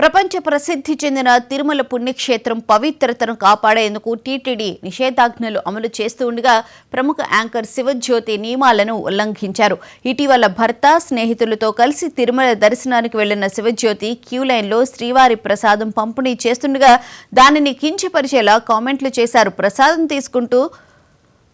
ప్రపంచ ప్రసిద్ధి చెందిన తిరుమల పుణ్యక్షేత్రం పవిత్రతను కాపాడేందుకు టీటీడీ నిషేధాజ్ఞలు అమలు చేస్తూ ఉండగా ప్రముఖ యాంకర్ శివజ్యోతి నియమాలను ఉల్లంఘించారు. ఇటీవల భర్త స్నేహితులతో కలిసి తిరుమల దర్శనానికి వెళ్లిన శివజ్యోతి క్యూ లైన్లో శ్రీవారి ప్రసాదం పంపిణీ చేస్తుండగా దానిని కించపరిచేలా కామెంట్లు చేశారు. ప్రసాదం తీసుకుంటూ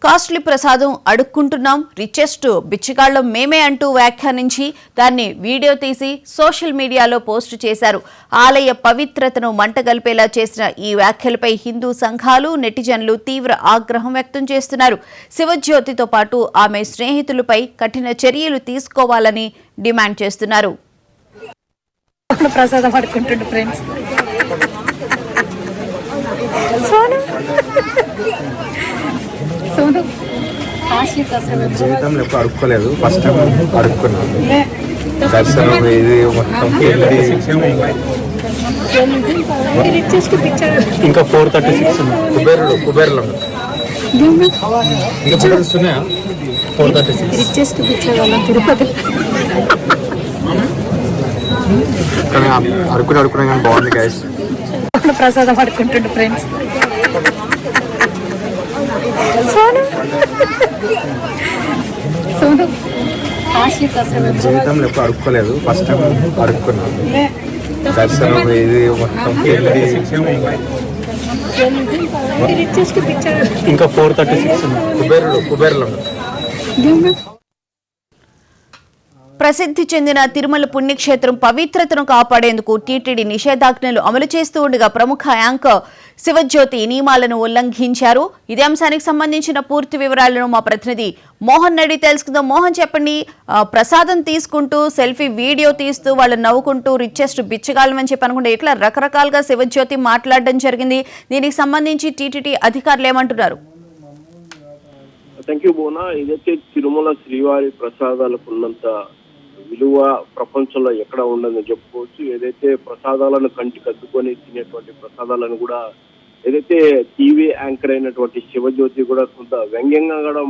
కాస్ట్లీ ప్రసాదం అడుక్కుంటున్నాం, రిచెస్ట్ బిచ్చగాళ్లం మేమే అంటూ వ్యాఖ్యానించి దాన్ని వీడియో తీసి సోషల్ మీడియాలో పోస్టు చేశారు. ఆలయ పవిత్రతను మంటగల్పేలా చేసిన ఈ వ్యాఖ్యలపై హిందూ సంఘాలు, నెటిజన్లు తీవ్ర ఆగ్రహం వ్యక్తం చేస్తున్నారు. శివజ్యోతితో పాటు ఆమె స్నేహితులపై కఠిన చర్యలు తీసుకోవాలని డిమాండ్ చేస్తున్నారు. ప్రసాదం అడుక్కుంటుండు ఫ్రెండ్స్. జీవితంలో ఎప్పుడు అడుక్కోలేదు, ఫస్ట్ టైం అడుక్కున్నాను. దర్శనం ఇది మొత్తం ఇంకా 436 కుబేరులో ఇంకా ఉన్నాయా 436 తిరుపతి. కానీ అడుక్కున్నా కానీ బాగుంది గైస్. ప్రసాదం అడుక్కుంటుండు ఫ్రెండ్స్. జీవితంలో ఎప్పుడు అడుక్కోలేదు, ఫస్ట్ టైం అడుక్కున్నాను. దర్శనం ఇది మొత్తం ఇంకా 436 కుబేరులో ప్రసిద్ధి చెందిన తిరుమల పుణ్యక్షేత్రం పవిత్రతను కాపాడేందుకు టీటీడీ నిషేధాజ్ఞలు అమలు చేస్తూ ఉండగా ప్రముఖ యాంకర్ శివజ్యోతి నియమాలను ఉల్లంఘించారు. ఇదే అంశానికి సంబంధించిన పూర్తి వివరాలను మా ప్రతినిధి మోహన్ అడిగి తెలుసుకుందాం. మోహన్, చెప్పండి. ప్రసాదం తీసుకుంటూ సెల్ఫీ వీడియో తీస్తూ వాళ్ళు నవ్వుకుంటూ రిచెస్ట్ బిచ్చగాళ్ళం అని చెప్పి అనుకుంటే ఇట్లా రకరకాలుగా శివజ్యోతి మాట్లాడడం జరిగింది. దీనికి సంబంధించి టీటీడీ అధికారులు ఏమంటున్నారు? థ్యాంక్ యూ బోనా. ఏదైతే తిరుమల శ్రీవారి ప్రసాదాలకు ఉన్నంత విలువ ప్రపంచంలో ఎక్కడ ఉండదని చెప్పుకోవచ్చు. ఏదైతే ప్రసాదాలను కంటికి అద్దుకొని తినేటువంటి ప్రసాదాలను కూడా ఏదైతే టీవీ యాంకర్ అయినటువంటి శివజ్యోతి కూడా కొంత వ్యంగ్యంగా కూడా